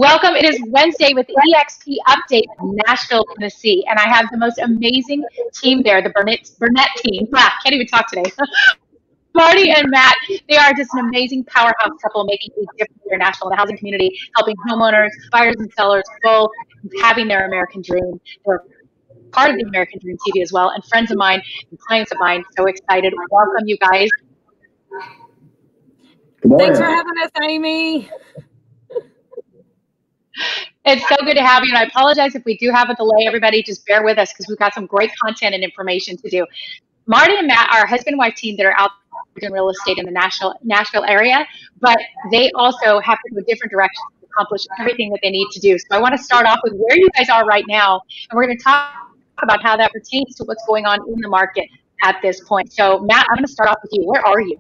Welcome. It is Wednesday with EXP Update in Nashville, Tennessee, and I have the most amazing team there, the Burnett team. Can't even talk today. Martie and Matt, they are just an amazing powerhouse couple making a difference here in Nashville in the housing community, helping homeowners, buyers, and sellers both having their American dream. They're part of the American Dream TV as well, and friends of mine and clients of mine. So excited. Welcome, you guys. Thanks for having us, Amy. It's so good to have you, and I apologize if we do have a delay. Everybody, just bear with us because we've got some great content and information to do. Martie and Matt are a husband-wife team that are out doing real estate in the Nashville area, but they also have to go a different direction to accomplish everything that they need to do. So I want to start off with where you guys are right now, and we're going to talk about how that pertains to what's going on in the market at this point. So, Matt, I'm going to start off with you. Where are you?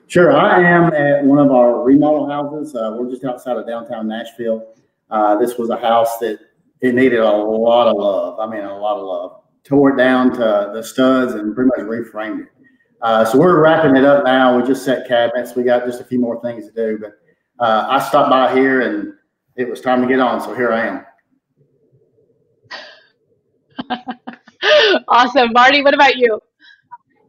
Sure. I am at one of our remodel houses. We're just outside of downtown Nashville. This was a house that it needed a lot of love. I mean, a lot of love. Tore it down to the studs and pretty much reframed it. So we're wrapping it up now. We just set cabinets. We got just a few more things to do. But I stopped by here and it was time to get on. So here I am. Awesome. Martie, what about you?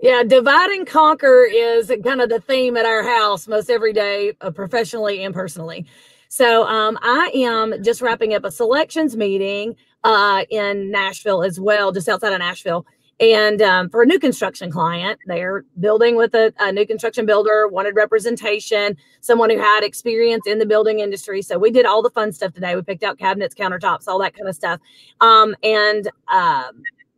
Yeah, divide and conquer is kind of the theme at our house most every day, professionally and personally. So I am just wrapping up a selections meeting in Nashville as well, just outside of Nashville. And for a new construction client, they're building with a new construction builder, wanted representation, someone who had experience in the building industry. So we did all the fun stuff today. We picked out cabinets, countertops, all that kind of stuff.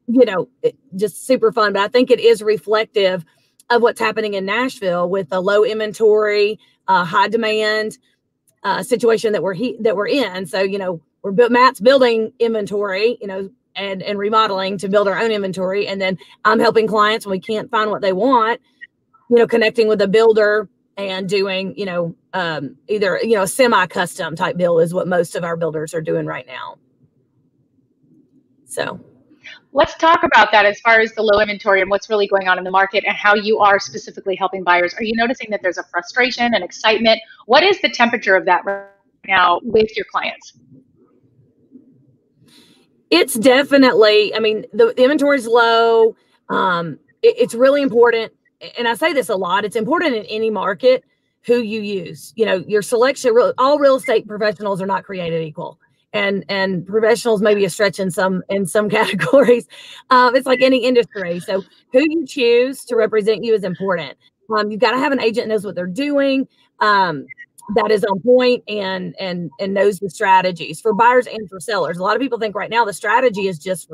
You know, just super fun. But I think it is reflective of what's happening in Nashville with the low inventory, high demand situation that we're in. So, you know, Matt's building inventory, you know, and remodeling to build our own inventory. And then I'm helping clients when we can't find what they want, you know, connecting with a builder and doing, you know, either, you know, a semi-custom type build is what most of our builders are doing right now. So let's talk about that as far as the low inventory and what's really going on in the market and how you are specifically helping buyers. Are you noticing that there's a frustration and excitement? What is the temperature of that right now with your clients? It's definitely, I mean, the inventory is low. It's really important. And I say this a lot. It's important in any market who you use. You know, your selection, all real estate professionals are not created equal. And professionals may be a stretch in some categories. It's like any industry. So who you choose to represent you is important. You've got to have an agent that knows what they're doing, that is on point and knows the strategies for buyers and for sellers. A lot of people think right now the strategy is just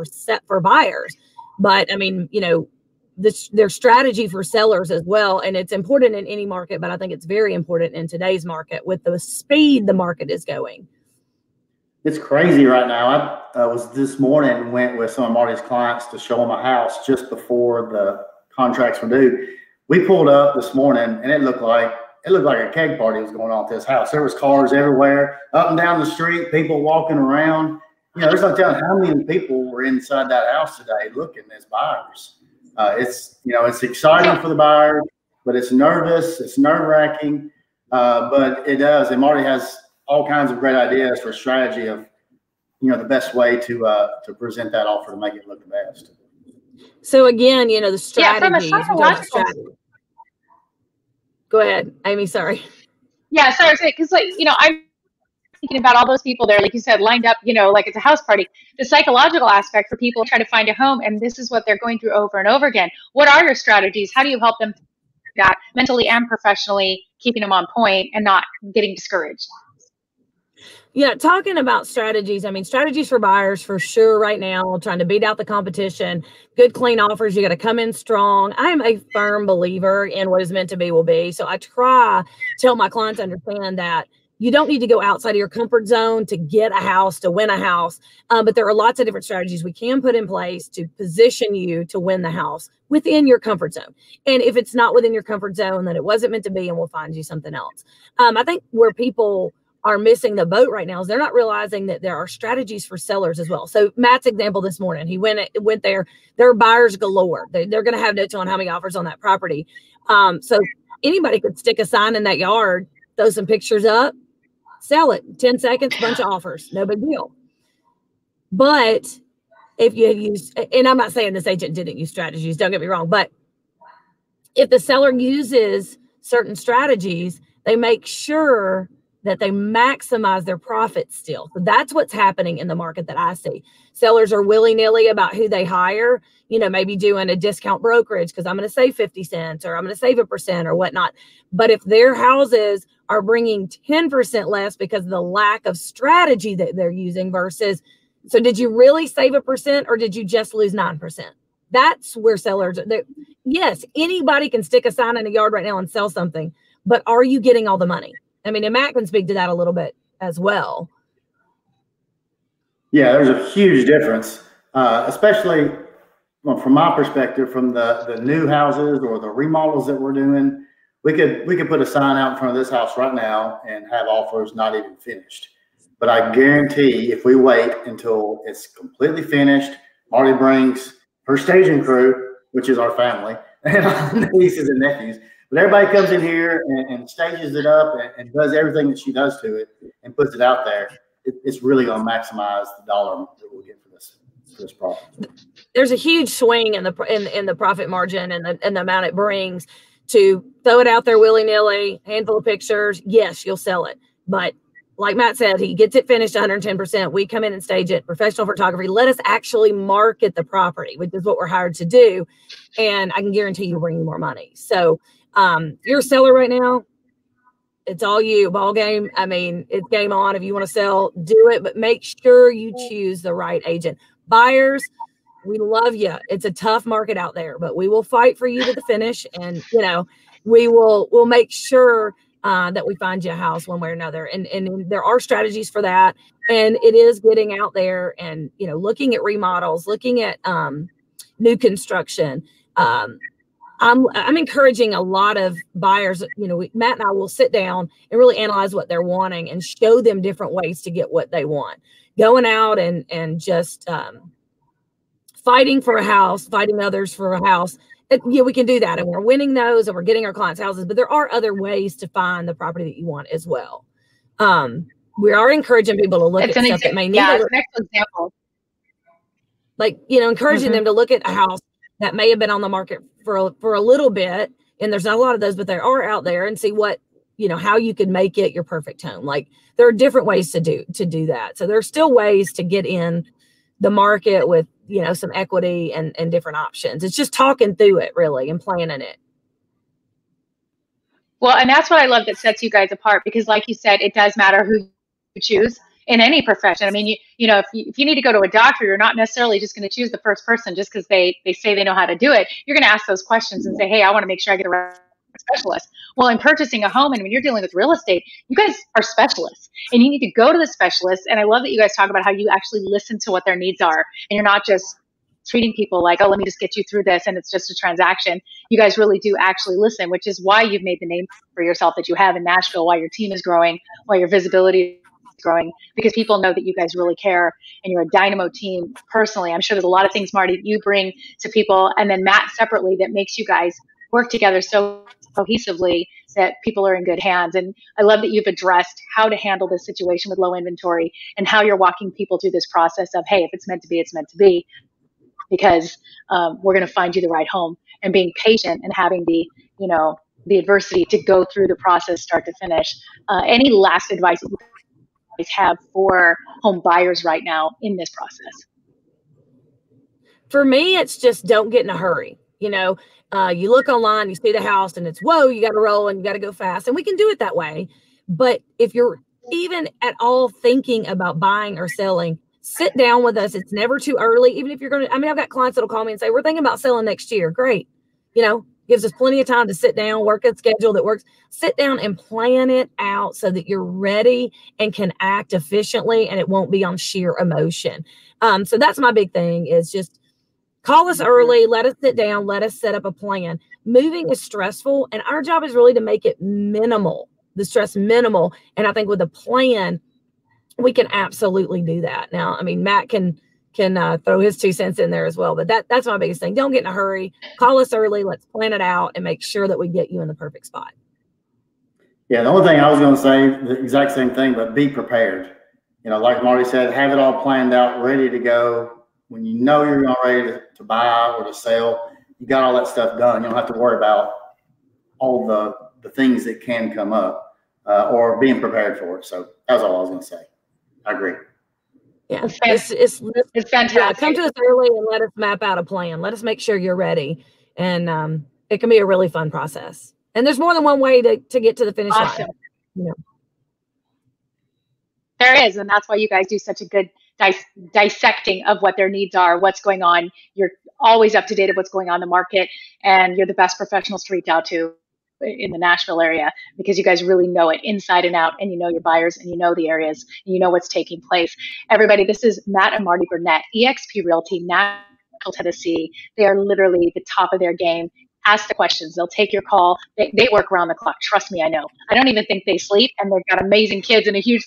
for buyers, but I mean, you know, there's strategy for sellers as well. And it's important in any market, but I think it's very important in today's market with the speed the market is going. It's crazy right now. I was this morning, went with some of Martie's clients to show them a house just before the contracts were due. We pulled up this morning and it looked like a keg party was going on at this house. There was cars everywhere, up and down the street, people walking around. You know, there's no telling how many people were inside that house today looking as buyers. It's, you know, it's exciting for the buyers, but it's nervous, it's nerve-wracking, but it does. And Martie has all kinds of great ideas for a strategy of, you know, the best way to present that offer to make it look the best. So again, you know, the strategy. Yeah, Go ahead, Amy. Sorry. Yeah, sorry. Because, like, you know, I'm thinking about all those people there, like you said, lined up, you know, like it's a house party. The psychological aspect for people trying to find a home, and this is what they're going through over and over again. What are your strategies? How do you help them that mentally and professionally, keeping them on point and not getting discouraged? Yeah, talking about strategies, I mean, strategies for buyers for sure right now, trying to beat out the competition, good, clean offers. You got to come in strong. I am a firm believer in what is meant to be will be. So I try to help my clients understand that you don't need to go outside of your comfort zone to get a house, to win a house. But there are lots of different strategies we can put in place to position you to win the house within your comfort zone. And if it's not within your comfort zone, then it wasn't meant to be, and we'll find you something else. I think where people are missing the boat right now is they're not realizing that there are strategies for sellers as well. So Matt's example this morning, he went there, there are buyers galore. They're going to have notes on how many offers on that property. So anybody could stick a sign in that yard, throw some pictures up, Sell it. 10 seconds, bunch of offers. No big deal. But if you use, and I'm not saying this agent didn't use strategies, don't get me wrong, but if the seller uses certain strategies, they make sure that they maximize their profits still. So that's what's happening in the market that I see. Sellers are willy-nilly about who they hire, you know, maybe doing a discount brokerage because I'm going to save 50 cents or I'm going to save 1% or whatnot. But if their houses are bringing 10% less because of the lack of strategy that they're using versus, so did you really save 1% or did you just lose 9%? That's where sellers, yes, anybody can stick a sign in a yard right now and sell something, but are you getting all the money? I mean, and Matt can speak to that a little bit as well. Yeah, there's a huge difference, especially from my perspective, from the new houses or the remodels that we're doing. We could put a sign out in front of this house right now and have offers not even finished. But I guarantee if we wait until it's completely finished, Martie brings her staging crew, which is our family, and nieces and nephews. But everybody comes in here and stages it up and does everything that she does to it and puts it out there. It's really going to maximize the dollar that we'll get for this property. There's a huge swing in the profit margin and the amount it brings to throw it out there willy-nilly, handful of pictures. Yes, you'll sell it. But like Matt said, he gets it finished 110%. We come in and stage it, professional photography. Let us actually market the property, which is what we're hired to do. And I can guarantee you bring you more money. So you're a seller right now. It's all you, ball game. I mean, it's game on. If you want to sell, do it, but make sure you choose the right agent. Buyers, we love you. It's a tough market out there, but we will fight for you to the finish. And, you know, we'll make sure that we find you a house one way or another. And there are strategies for that. And it is getting out there and, you know, looking at remodels, looking at new construction. I'm encouraging a lot of buyers, you know, Matt and I will sit down and really analyze what they're wanting and show them different ways to get what they want. Going out and just fighting for a house, fighting others for a house. Yeah, we can do that. And we're winning those and we're getting our clients' houses, but there are other ways to find the property that you want as well. We are encouraging people to look at stuff that may need an excellent example. Like, you know, encouraging them to look at a house that may have been on the market for a little bit, and there's not a lot of those, but there are out there, and see what, you know, how you can make it your perfect home. Like there are different ways to do that. So there's still ways to get in the market with, you know, some equity and different options. It's just talking through it really and planning it. Well, and that's what I love that sets you guys apart, because like you said, it does matter who you choose in any profession. I mean, you know, if you need to go to a doctor, you're not necessarily just going to choose the first person just because they say they know how to do it. You're going to ask those questions and say, hey, I want to make sure I get a right specialist. Well, in purchasing a home and when you're dealing with real estate, you guys are specialists and you need to go to the specialist. And I love that you guys talk about how you actually listen to what their needs are, and you're not just treating people like, oh, let me just get you through this and it's just a transaction. You guys really do actually listen, which is why you've made the name for yourself that you have in Nashville, why your team is growing, why your visibility growing, because people know that you guys really care and you're a dynamo team. Personally, I'm sure there's a lot of things, Martie, that you bring to people, and then Matt separately, that makes you guys work together so cohesively that people are in good hands. And I love that you've addressed how to handle this situation with low inventory and how you're walking people through this process of, hey, if it's meant to be, it's meant to be, because we're going to find you the right home, and being patient and having the, you know, the adversity to go through the process start to finish. Any last advice that you guys have for home buyers right now in this process? For me, it's just don't get in a hurry. You know, you look online, you see the house and it's, whoa, you got to roll and you got to go fast. And we can do it that way. But if you're even at all thinking about buying or selling, sit down with us. It's never too early. Even if you're going to, I mean, I've got clients that'll call me and say, we're thinking about selling next year. Great. You know, gives us plenty of time to sit down, work a schedule that works, sit down and plan it out so that you're ready and can act efficiently and it won't be on sheer emotion. So that's my big thing, is just call us early, let us sit down, let us set up a plan. Moving is stressful, and our job is really to make it minimal, the stress minimal. And I think with a plan, we can absolutely do that. Now, I mean, Matt can throw his 2 cents in there as well, but that's my biggest thing. Don't get in a hurry. Call us early. Let's plan it out and make sure that we get you in the perfect spot. Yeah, the only thing I was going to say, the exact same thing, but be prepared. You know, like Marty said, have it all planned out, ready to go. When you know you're not ready to buy or to sell, you got all that stuff done. You don't have to worry about all the things that can come up or being prepared for it. So that's all I was going to say. I agree. Yeah, it's fantastic. Yeah, come to us early and let us map out a plan. Let us make sure you're ready, and it can be a really fun process. And there's more than one way to get to the finish line. You know. There is, and that's why you guys do such a good dissecting of what their needs are, what's going on. You're always up to date of what's going on in the market, and you're the best professionals to reach out to in the Nashville area because you guys really know it inside and out, and you know your buyers, and you know the areas, and you know what's taking place. Everybody, this is Matt and Martie Burnett, eXp Realty, Nashville, Tennessee. They are literally the top of their game. Ask the questions. They'll take your call. They work around the clock. Trust me, I know. I don't even think they sleep, and they've got amazing kids and a huge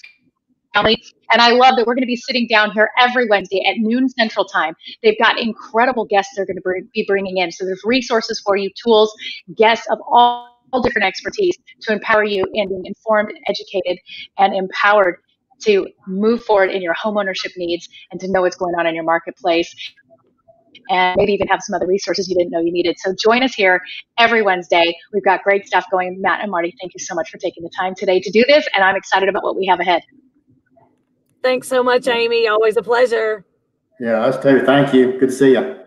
family. And I love that we're going to be sitting down here every Wednesday at noon Central Time. They've got incredible guests they're going to be bringing in. So there's resources for you, tools, guests of all different expertise to empower you in being informed, educated, and empowered to move forward in your homeownership needs and to know what's going on in your marketplace. And maybe even have some other resources you didn't know you needed. So join us here every Wednesday. We've got great stuff going. Matt and Martie, thank you so much for taking the time today to do this. And I'm excited about what we have ahead. Thanks so much, Amy. Always a pleasure. Yeah, us too. Thank you. Good to see you.